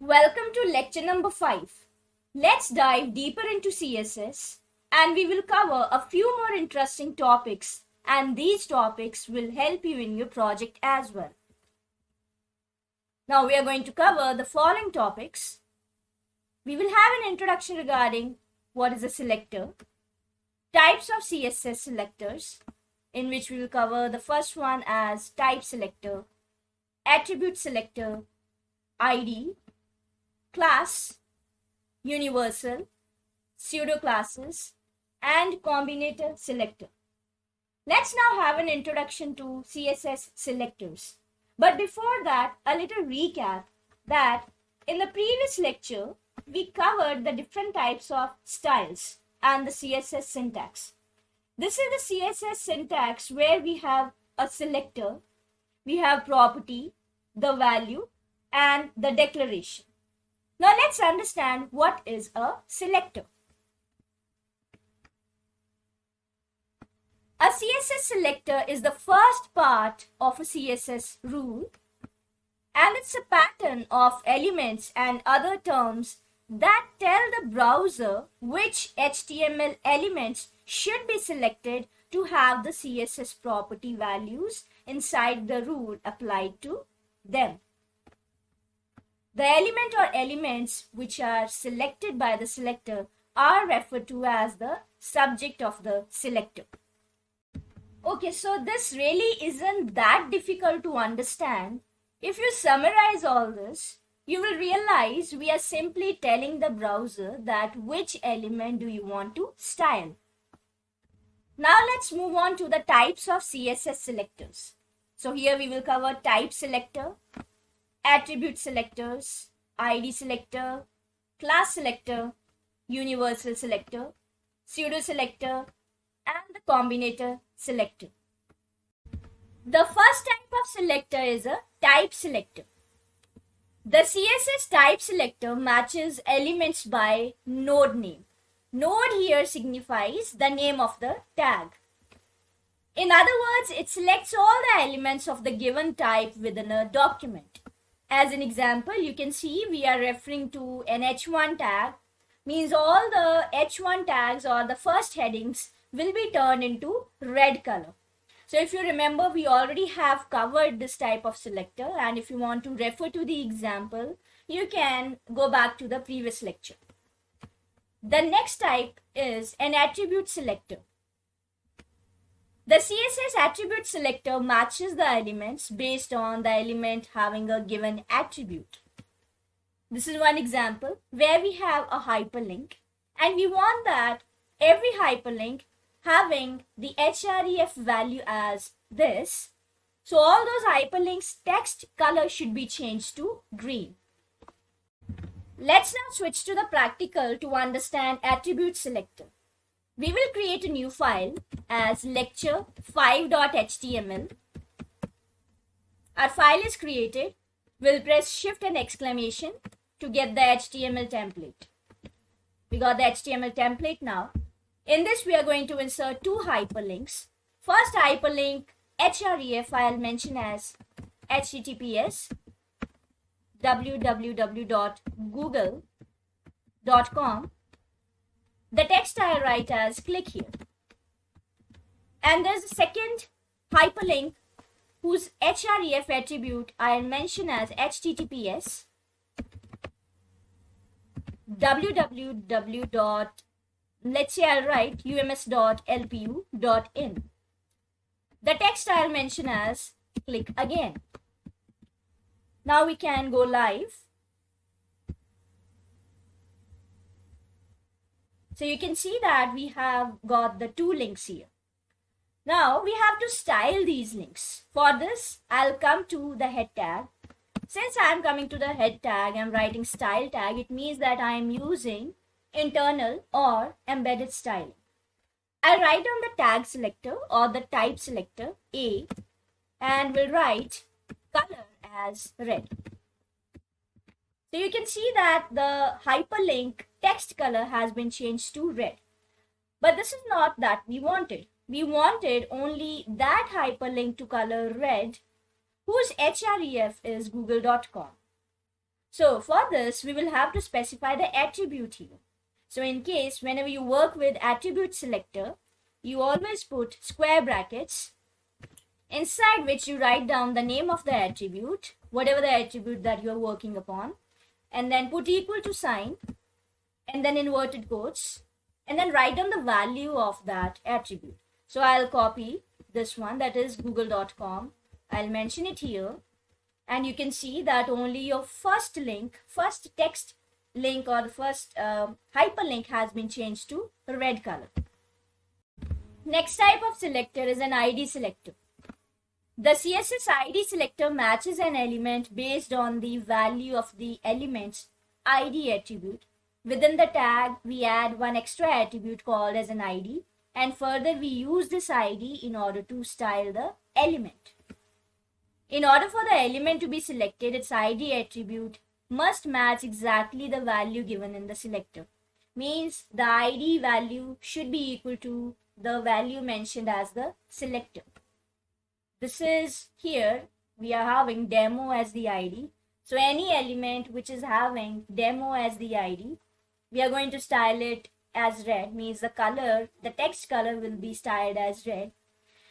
Welcome to lecture number 5. Let's dive deeper into CSS and we will cover a few more interesting topics, and these topics will help you in your project as well. Now we are going to cover the following topics. We will have an introduction regarding what is a selector, types of CSS selectors, in which we will cover the first one as type selector, attribute selector, ID, class, universal, pseudo classes, and combinator selector. Let's now have an introduction to CSS selectors. But before that, a little recap that in the previous lecture, we covered the different types of styles and the CSS syntax. This is the CSS syntax where we have a selector, we have property, the value, and the declaration. Now let's understand what is a selector. A CSS selector is the first part of a CSS rule, and it's a pattern of elements and other terms that tell the browser which HTML elements should be selected to have the CSS property values inside the rule applied to them. The element or elements which are selected by the selector are referred to as the subject of the selector. Okay, so this really isn't that difficult to understand. If you summarize all this, you will realize we are simply telling the browser that which element do you want to style. Now let's move on to the types of CSS selectors. So here we will cover type selector, attribute selectors, ID selector, class selector, universal selector, pseudo selector, and the combinator selector. The first type of selector is a type selector. The CSS type selector matches elements by node name. Node here signifies the name of the tag. In other words, it selects all the elements of the given type within a document. As an example, you can see we are referring to an H1 tag, means all the H1 tags or the first headings will be turned into red color. So if you remember, we already have covered this type of selector, and if you want to refer to the example, you can go back to the previous lecture. The next type is an attribute selector. The CSS attribute selector matches the elements based on the element having a given attribute. This is one example where we have a hyperlink and we want that every hyperlink having the href value as this. So all those hyperlinks text color should be changed to green. Let's now switch to the practical to understand attribute selector. We will create a new file as lecture5.html. Our file is created. We'll press shift and exclamation to get the HTML template. We got the HTML template now. In this, we are going to insert two hyperlinks. First hyperlink, href, I'll mention as https www.google.com. The text I'll write as click here. And there's a second hyperlink whose href attribute I'll mention as https www. Let's say I'll write ums.lpu.in. The text I'll mention as click again. Now we can go live. So you can see that we have got the two links here. Now we have to style these links. For this, I'll come to the head tag. Since I'm coming to the head tag, I'm writing style tag. It means that I'm using internal or embedded styling. I'll write on the tag selector or the type selector A and we'll write color as red. So you can see that the hyperlink text color has been changed to red. But this is not that we wanted. We wanted only that hyperlink to color red whose href is google.com. So for this, we will have to specify the attribute here. So in case whenever you work with attribute selector, you always put square brackets inside which you write down the name of the attribute, whatever the attribute that you are working upon, and then put equal to sign and then inverted quotes, and then write down the value of that attribute. So I'll copy this one, that is google.com. I'll mention it here, and you can see that only your first text link or the first hyperlink has been changed to red color. Next type of selector is an ID selector. The CSS ID selector matches an element based on the value of the element's ID attribute. Within the tag, we add one extra attribute called as an ID, and further we use this ID in order to style the element. In order for the element to be selected, its ID attribute must match exactly the value given in the selector. Means the ID value should be equal to the value mentioned as the selector. This is here, we are having demo as the ID. So any element which is having demo as the ID, we are going to style it as red, means the color, the text color will be styled as red.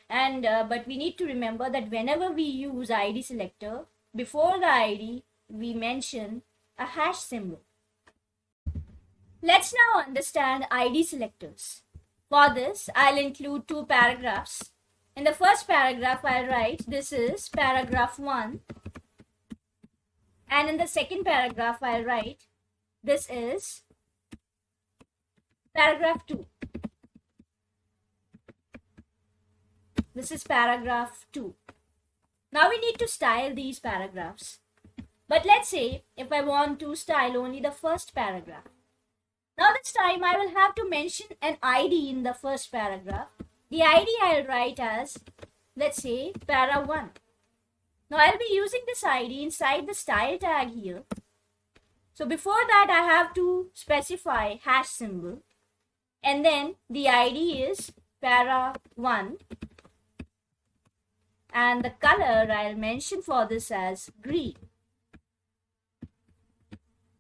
And but we need to remember that whenever we use ID selector, before the ID, we mention a hash symbol. Let's now understand ID selectors. For this, I'll include two paragraphs. In the first paragraph, I'll write this is paragraph 1. And in the second paragraph, I'll write this is paragraph 2. This is paragraph 2. Now we need to style these paragraphs. But let's say if I want to style only the first paragraph. Now this time I will have to mention an ID in the first paragraph. The ID I'll write as, let's say, para 1. Now I'll be using this ID inside the style tag here. So before that I have to specify hash symbol. And then the ID is para 1. And the color I'll mention for this as green.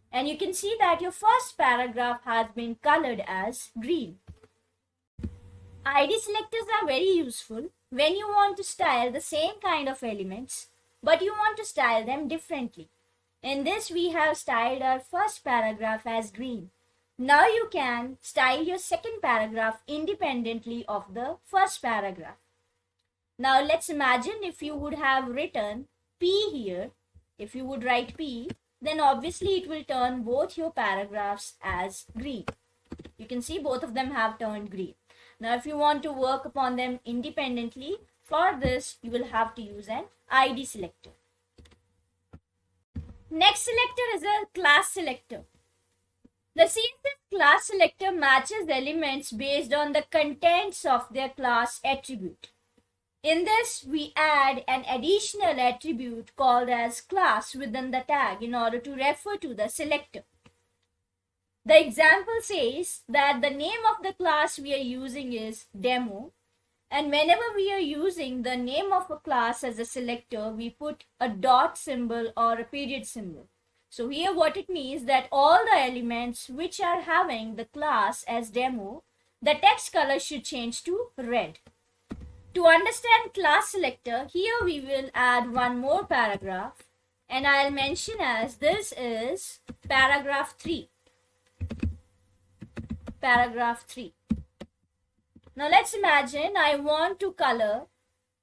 And you can see that your first paragraph has been colored as green. ID selectors are very useful when you want to style the same kind of elements, but you want to style them differently. In this, we have styled our first paragraph as green. Now you can style your second paragraph independently of the first paragraph. Now let's imagine if you would have written P here. If you would write P, then obviously it will turn both your paragraphs as green. You can see both of them have turned green. Now if you want to work upon them independently, for this you will have to use an ID selector. Next selector is a class selector. The CSS class selector matches elements based on the contents of their class attribute. In this, we add an additional attribute called as class within the tag in order to refer to the selector. The example says that the name of the class we are using is demo, and whenever we are using the name of a class as a selector, we put a dot symbol or a period symbol. So here what it means that all the elements which are having the class as demo, the text color should change to red. To understand class selector, here we will add one more paragraph, and I'll mention as this is paragraph 3. Paragraph 3. Now let's imagine I want to color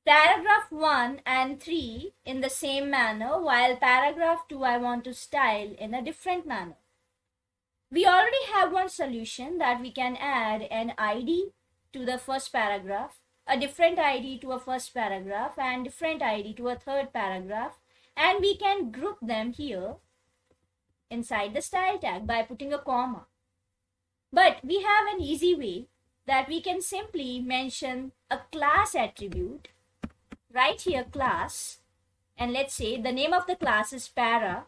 paragraph 1 and 3 in the same manner, while paragraph 2 I want to style in a different manner. We already have one solution that we can add an ID to the first paragraph, a different ID to a first paragraph, and different ID to a third paragraph, and we can group them here inside the style tag by putting a comma. But we have an easy way that we can simply mention a class attribute, right here class, and let's say the name of the class is para.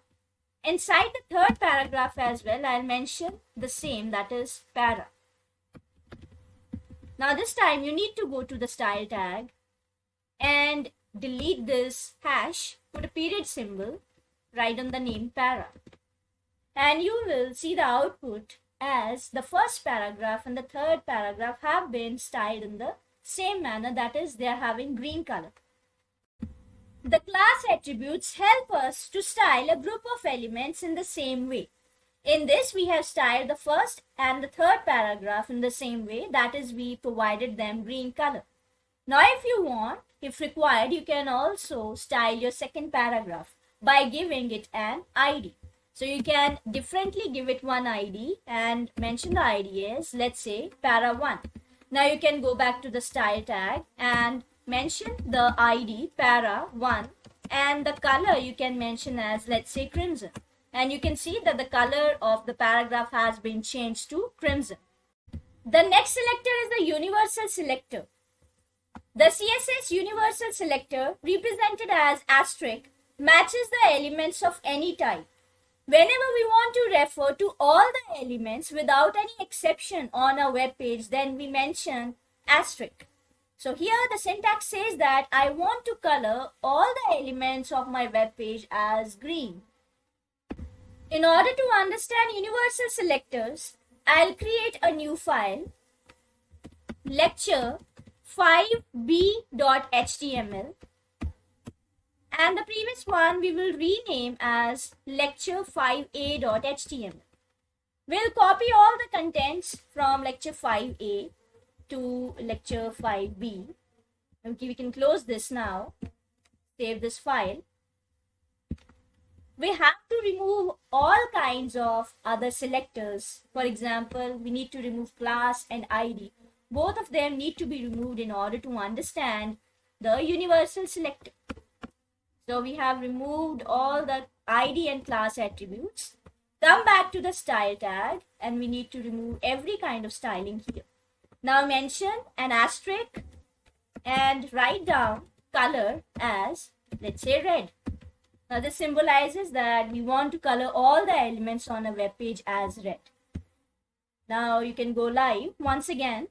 Inside the third paragraph as well, I'll mention the same, that is para. Now this time you need to go to the style tag and delete this hash, put a period symbol, write on the name para. and you will see the output as the first paragraph and the third paragraph have been styled in the same manner, that is, they are having green color. The class attributes help us to style a group of elements in the same way. In this, we have styled the first and the third paragraph in the same way, that is, we provided them green color. Now, if you want, if required, you can also style your second paragraph by giving it an ID. So you can differently give it one ID and mention the ID as, let's say, para1. Now you can go back to the style tag and mention the ID para1, and the color you can mention as, let's say, crimson. And you can see that the color of the paragraph has been changed to crimson. The next selector is the universal selector. The CSS universal selector, represented as asterisk, matches the elements of any type. Whenever we want to refer to all the elements without any exception on a web page, then we mention asterisk. So here the syntax says that I want to color all the elements of my web page as green. In order to understand universal selectors, I'll create a new file, lecture 5b.html, and the previous one we will rename as lecture 5a.html. We'll copy all the contents from lecture 5a to lecture 5b. Okay, we can close this now, save this file. We have to remove all kinds of other selectors. For example, we need to remove class and ID. Both of them need to be removed in order to understand the universal selector. So we have removed all the ID and class attributes. Come back to the style tag and we need to remove every kind of styling here. Now mention an asterisk and write down color as, let's say, red. Now this symbolizes that we want to color all the elements on a web page as red. Now you can go live once again.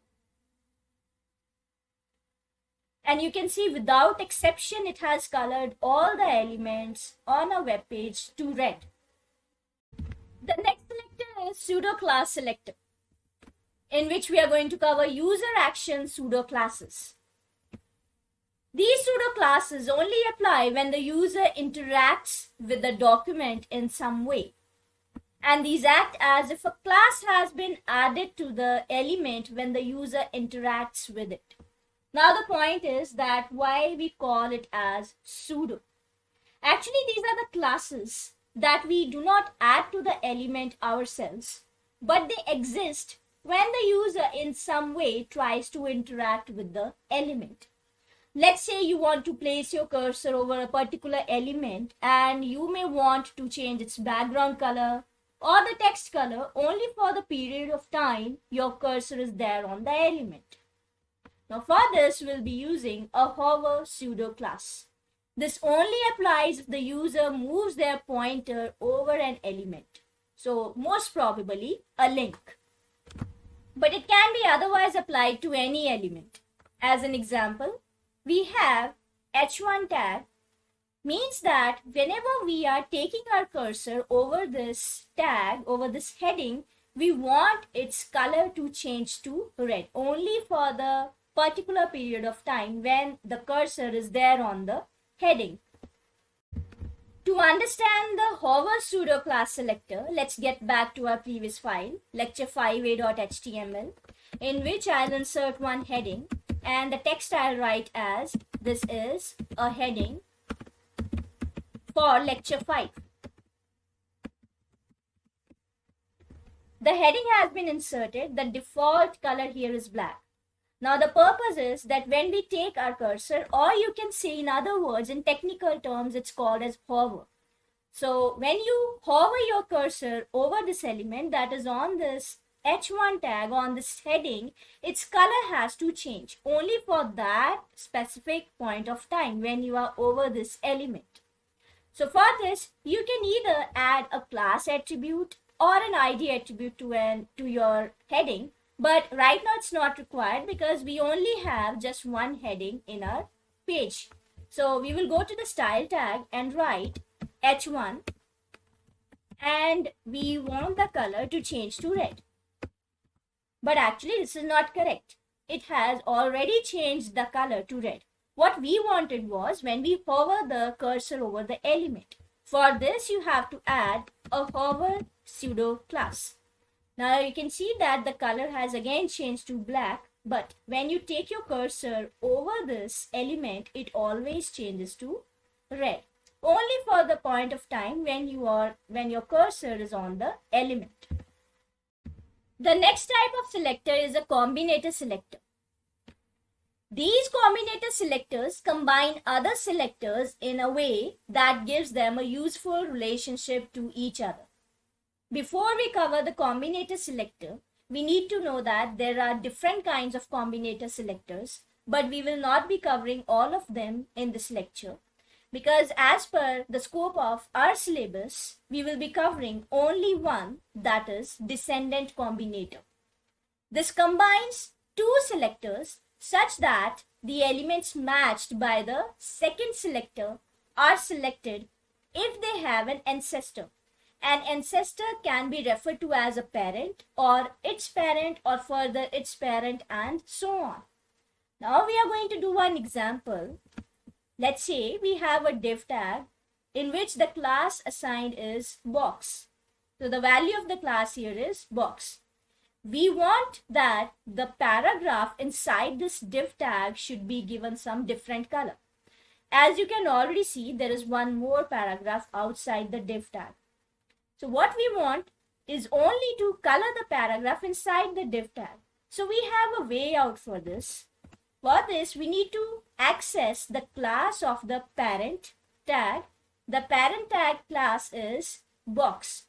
And you can see without exception it has colored all the elements on a web page to red. The next selector is pseudo class selector, in which we are going to cover user action pseudo classes. These pseudo classes only apply when the user interacts with the document in some way. And these act as if a class has been added to the element when the user interacts with it. Now the point is that why we call it as pseudo. Actually, these are the classes that we do not add to the element ourselves, but they exist when the user in some way tries to interact with the element. Let's say you want to place your cursor over a particular element and you may want to change its background color or the text color only for the period of time your cursor is there on the element. Now for this, we'll be using a hover pseudo class. This only applies if the user moves their pointer over an element. So most probably a link. But it can be otherwise applied to any element. As an example, we have h1 tag, means that whenever we are taking our cursor over this tag, over this heading, we want its color to change to red only for the particular period of time when the cursor is there on the heading. To understand the hover pseudo class selector, let's get back to our previous file, lecture5a.html, in which I'll insert one heading and the text I'll write as, this is a heading for lecture 5. The heading has been inserted. The default color here is black. Now the purpose is that when we take our cursor, or you can say in other words, in technical terms, it's called as hover. So when you hover your cursor over this element that is on this h1 tag, on this heading, its color has to change only for that specific point of time when you are over this element. So for this, you can either add a class attribute or an ID attribute to your heading. But right now it's not required because we only have just one heading in our page. So we will go to the style tag and write h1 and we want the color to change to red. But actually this is not correct. It has already changed the color to red. What we wanted was when we hover the cursor over the element. For this you have to add a hover pseudo class. Now you can see that the color has again changed to black, but when you take your cursor over this element, it always changes to red. Only for the point of time when your cursor is on the element. The next type of selector is a combinator selector. These combinator selectors combine other selectors in a way that gives them a useful relationship to each other. Before we cover the combinator selector, we need to know that there are different kinds of combinator selectors, but we will not be covering all of them in this lecture because as per the scope of our syllabus, we will be covering only one, that is descendant combinator. This combines two selectors such that the elements matched by the second selector are selected if they have an ancestor. An ancestor can be referred to as a parent or its parent or further its parent and so on. Now we are going to do one example. Let's say we have a div tag in which the class assigned is box. So the value of the class here is box. We want that the paragraph inside this div tag should be given some different color. As you can already see, there is one more paragraph outside the div tag. So what we want is only to color the paragraph inside the div tag. So we have a way out for this. For this, we need to access the class of the parent tag. The parent tag class is box.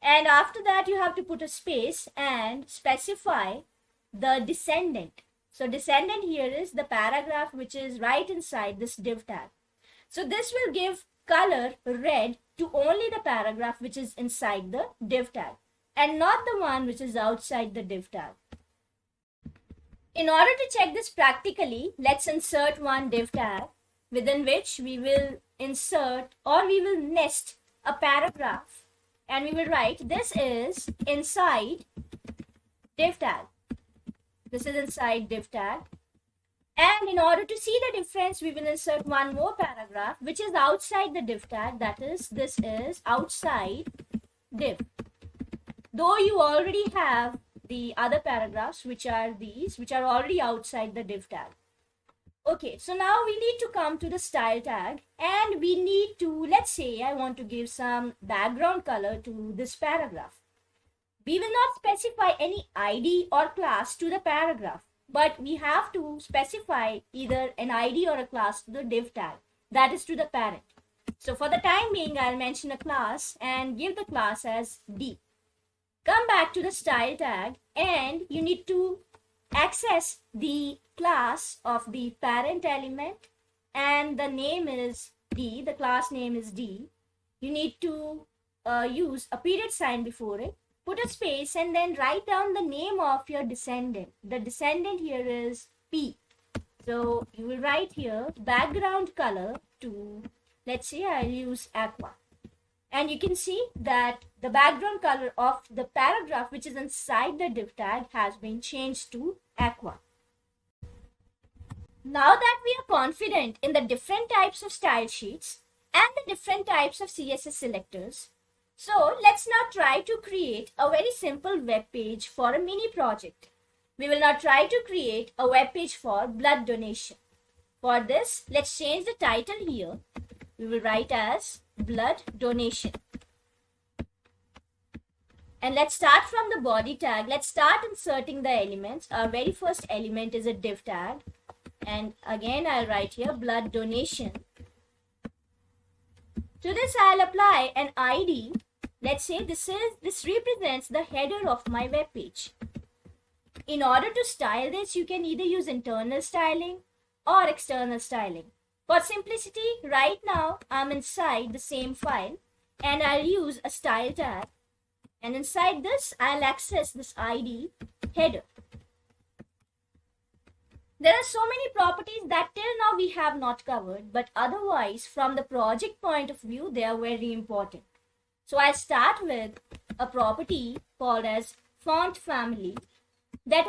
And after that, you have to put a space and specify the descendant. So descendant here is the paragraph which is right inside this div tag. So this will give color red to only the paragraph which is inside the div tag and not the one which is outside the div tag. In order to check this practically, let's insert one div tag within which we will insert or we will nest a paragraph and we will write this is inside div tag. This is inside div tag. And in order to see the difference, we will insert one more paragraph which is outside the div tag. That is, this is outside div. Though you already have the other paragraphs which are these, which are already outside the div tag. Okay, so now we need to come to the style tag and we need to, let's say I want to give some background color to this paragraph. We will not specify any ID or class to the paragraph, but we have to specify either an ID or a class to the div tag, that is to the parent. So for the time being, I'll mention a class and give the class as D. Come back to the style tag and you need to access the class of the parent element and the name is D, the class name is D. You need to use a period sign before it. Put a space and then write down the name of your descendant. The descendant here is P. So you will write here background color to, let's say I'll use aqua. And you can see that the background color of the paragraph which is inside the div tag has been changed to aqua. Now that we are confident in the different types of style sheets and the different types of CSS selectors, so let's now try to create a very simple web page for a mini project. We will now try to create a web page for blood donation. For this, let's change the title here. We will write as blood donation. And let's start from the body tag. Let's start inserting the elements. Our very first element is a div tag. And again, I'll write here blood donation. To this, I'll apply an ID. Let's say this represents the header of my web page. In order to style this, you can either use internal styling or external styling. For simplicity, right now I'm inside the same file and I'll use a style tag. And inside this, I'll access this ID header. There are so many properties that till now we have not covered, but otherwise from the project point of view, they are very important. So I start with a property called as font family that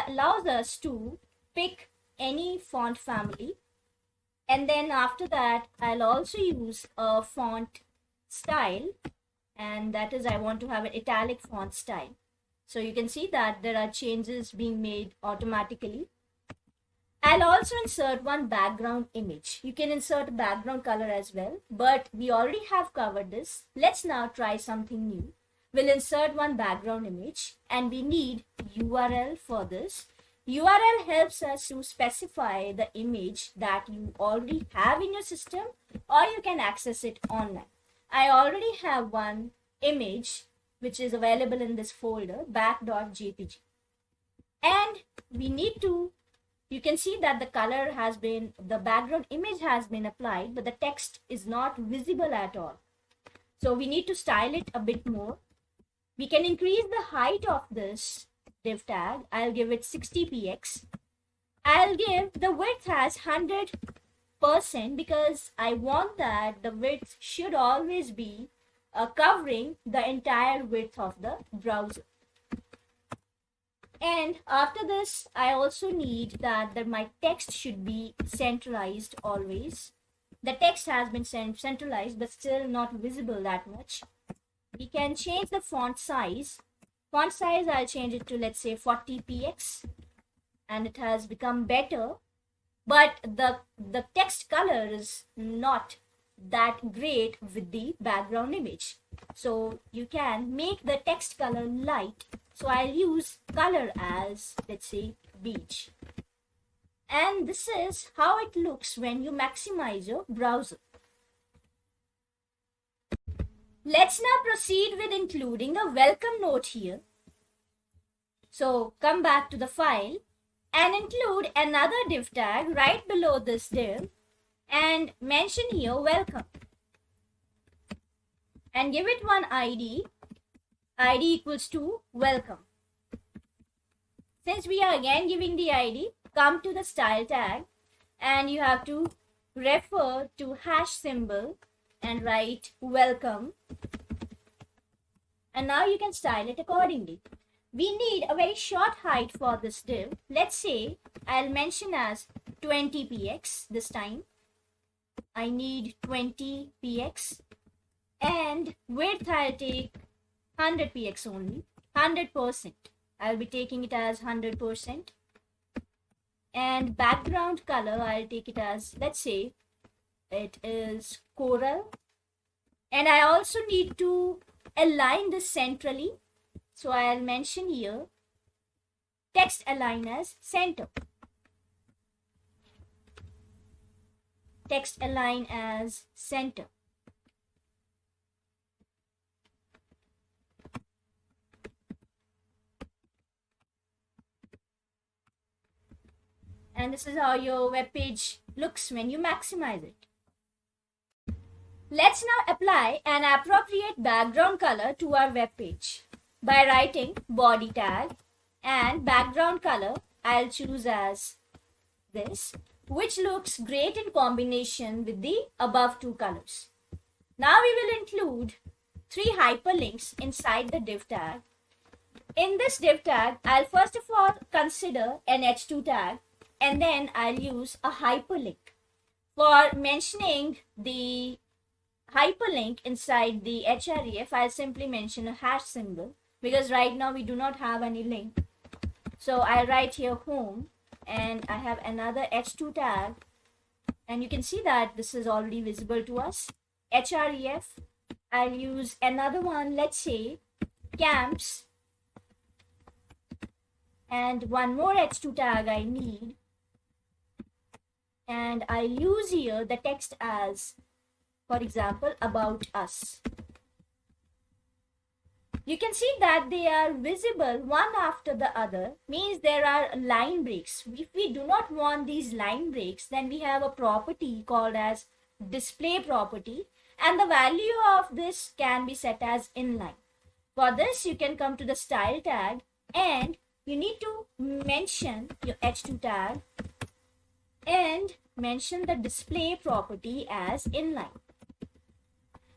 allows us to pick any font family. And then after that, I'll also use a font style, and that is I want to have an italic font style. So you can see that there are changes being made automatically. I'll also insert one background image. You can insert a background color as well, but we already have covered this. Let's now try something new. We'll insert one background image, and we need URL for this. URL helps us to specify the image that you already have in your system, or you can access it online. I already have one image which is available in this folder, back.jpg. And we need to, you can see that the color has been, the background image has been applied, but the text is not visible at all. So we need to style it a bit more. We can increase the height of this div tag. I'll give it 60px. I'll give the width as 100% because I want that the width should always be covering the entire width of the browser. And after this, I also need that my text should be centralized always. The text has been centralized but still not visible that much. We can change the font size. Font size, I'll change it to, let's say, 40px, and it has become better, but the text color is not that great with the background image. So you can make the text color light. So I'll use color as, let's say, beige. And this is how it looks when you maximize your browser. Let's now proceed with including a welcome note here. So come back to the file and include another div tag right below this div and mention here welcome. And give it one ID. ID equals to welcome. Since we are again giving the ID, come to the style tag and you have to refer to hash symbol and write welcome. And now you can style it accordingly. We need a very short height for this div. Let's say I'll mention as 20px this time. I need 20px. And width I'll take 100px only. 100%. I'll be taking it as 100%. And background color I'll take it as, let's say, it is coral. And I also need to align this centrally. So I'll mention here text align as center. Text align as center. And this is how your web page looks when you maximize it. Let's now apply an appropriate background color to our web page by writing body tag, and background color I'll choose as this, which looks great in combination with the above two colors. Now we will include 3 hyperlinks inside the div tag. In this div tag, I'll first of all consider an h2 tag, and then I'll use a hyperlink. For mentioning the hyperlink inside the href, I'll simply mention a hash symbol because right now we do not have any link. So I write here home and I have another h2 tag, and you can see that this is already visible to us. href, I'll use another one, let's say camps, and one more h2 tag I need, and I'll use here the text as, for example, about us. You can see that they are visible one after the other, means there are line breaks. If we do not want these line breaks, then we have a property called as display property, and the value of this can be set as inline. For this, you can come to the style tag and you need to mention your h2 tag and mention the display property as inline.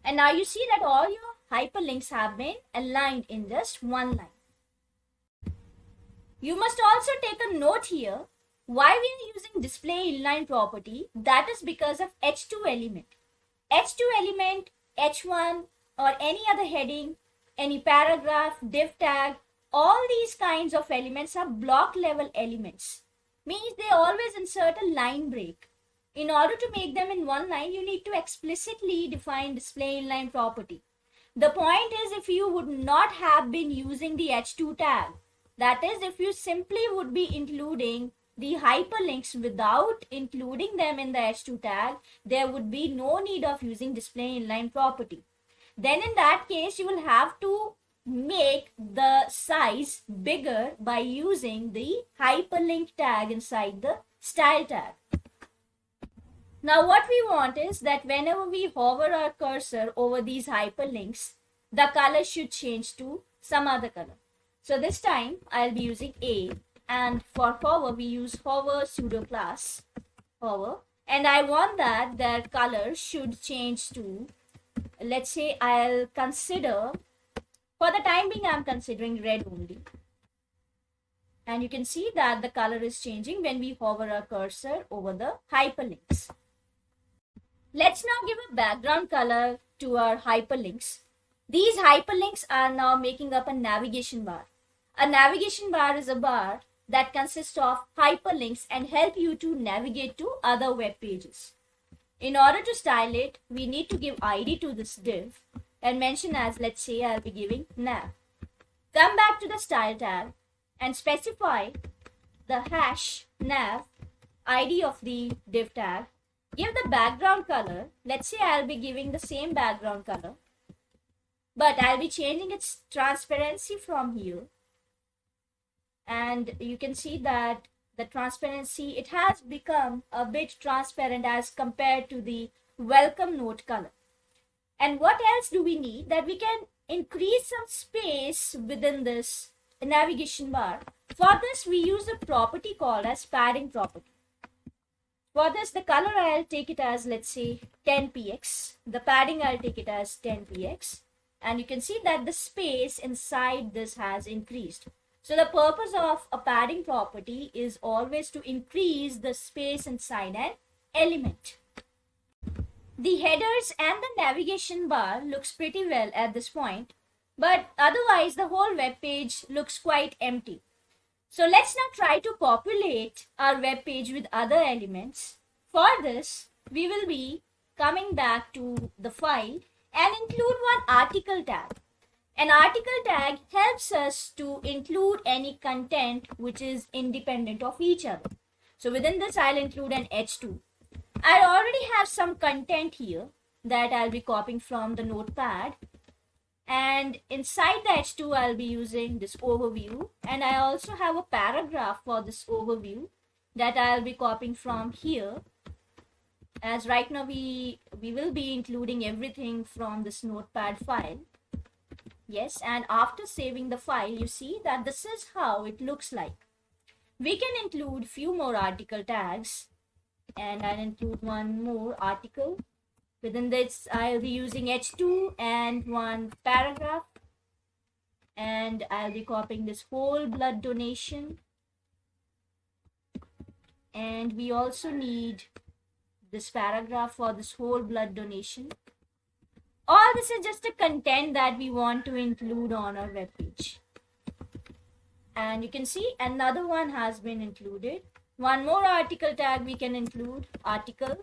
And now you see that all your hyperlinks have been aligned in just one line. You must also take a note here why we are using display inline property. That is because of h2 element. h2 element, h1 or any other heading, any paragraph, div tag, all these kinds of elements are block level elements. Means they always insert a line break. In order to make them in one line, you need to explicitly define display inline property. The point is, if you would not have been using the h2 tag, that is, if you simply would be including the hyperlinks without including them in the h2 tag, there would be no need of using display inline property. Then in that case, you will have to make the size bigger by using the hyperlink tag inside the style tag. Now what we want is that whenever we hover our cursor over these hyperlinks, the color should change to some other color. So this time I'll be using A, and for hover we use hover pseudo class hover, and I want that their color should change to, let's say I'll consider, for the time being I'm considering red only. And you can see that the color is changing when we hover our cursor over the hyperlinks. Let's now give a background color to our hyperlinks. These hyperlinks are now making up a navigation bar. A navigation bar is a bar that consists of hyperlinks and help you to navigate to other web pages. In order to style it, we need to give ID to this div and mention as, let's say I'll be giving nav. Come back to the style tab and specify the hash nav ID of the div tag. Give the background color. Let's say I'll be giving the same background color, but I'll be changing its transparency from here. And you can see that the transparency, it has become a bit transparent as compared to the welcome note color. And what else do we need? That we can increase some space within this navigation bar. For this, we use a property called as padding property. For this, the color I'll take it as, let's say 10px. The padding I'll take it as 10px. And you can see that the space inside this has increased. So the purpose of a padding property is always to increase the space inside an element. The headers and the navigation bar looks pretty well at this point, but otherwise the whole web page looks quite empty. So let's now try to populate our web page with other elements. For this, we will be coming back to the file and include one article tag. An article tag helps us to include any content which is independent of each other. So within this, I'll include an h2. I already have some content here that I'll be copying from the notepad. And inside the h2, I'll be using this overview. And I also have a paragraph for this overview that I'll be copying from here. As right now, we will be including everything from this notepad file. Yes, and after saving the file, you see that this is how it looks like. We can include few more article tags, and I'll include one more article. Within this, I'll be using h2 and one paragraph, and I'll be copying this whole blood donation. And we also need this paragraph for this whole blood donation. All this is just a content that we want to include on our web page. And you can see another one has been included. One more article tag we can include, article.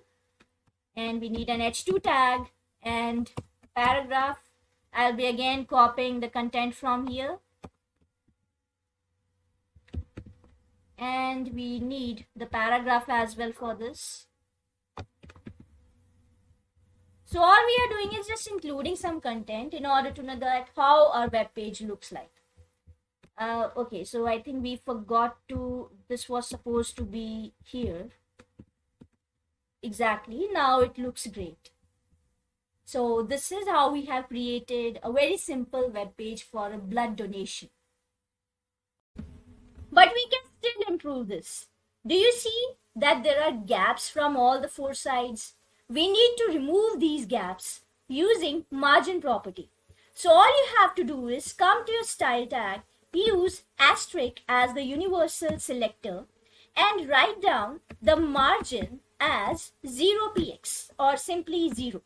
And we need an h2 tag and paragraph. I'll be again copying the content from here. And we need the paragraph as well for this. So all we are doing is just including some content in order to know that how our web page looks like. Okay, so I think we forgot to, this was supposed to be here. Exactly, now it looks great. So this is how we have created a very simple web page for a blood donation. But we can still improve this. Do you see that there are gaps from all the four sides? We need to remove these gaps using margin property. So all you have to do is come to your style tag, use asterisk as the universal selector, and write down the margin as 0px or simply 0.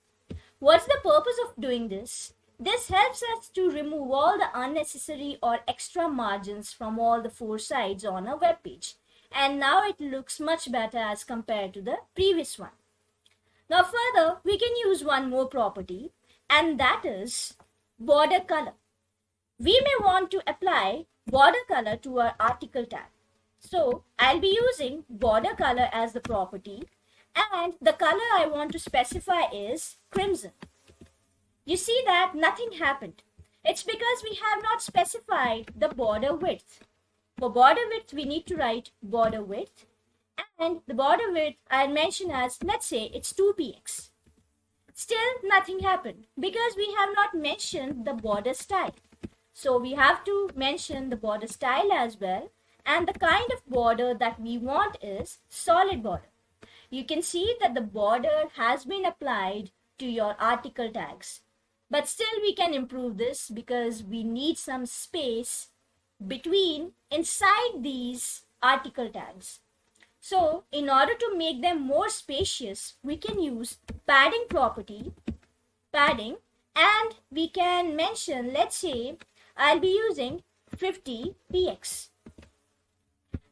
What's the purpose of doing this? This helps us to remove all the unnecessary or extra margins from all the 4 sides on a web page. And now it looks much better as compared to the previous one. Now further, we can use one more property, and that is border color. We may want to apply border color to our article tag. So I'll be using border color as the property, and the color I want to specify is crimson. You see that nothing happened. It's because we have not specified the border width. For border width, we need to write border width, and the border width I'll mention as, let's say it's 2px. Still nothing happened because we have not mentioned the border style. So we have to mention the border style as well, and the kind of border that we want is solid border. You can see that the border has been applied to your article tags. But still we can improve this because we need some space inside these article tags. So in order to make them more spacious, we can use padding property, padding, and we can mention, let's say I'll be using 50px.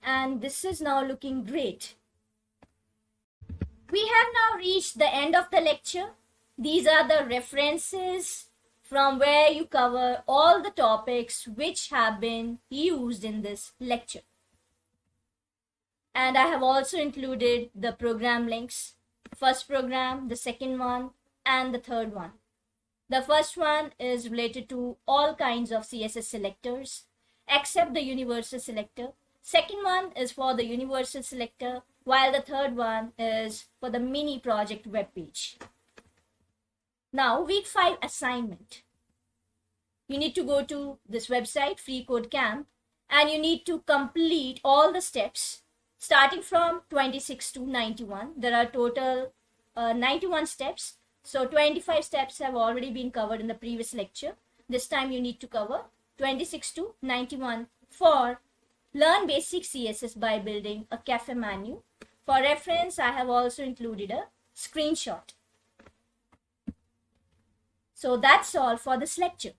And this is now looking great. We have now reached the end of the lecture. These are the references from where you cover all the topics which have been used in this lecture. And I have also included the program links, first program, the second one, and the third one. The first one is related to all kinds of CSS selectors except the universal selector. Second one is for the universal selector, while the third one is for the mini project web page. Now, week 5 assignment. You need to go to this website, Free Code Camp, and you need to complete all the steps starting from 26 to 91. There are total 91 steps. So 25 steps have already been covered in the previous lecture. This time you need to cover 26 to 91 for learn basic CSS by building a cafe menu. For reference, I have also included a screenshot. So that's all for this lecture.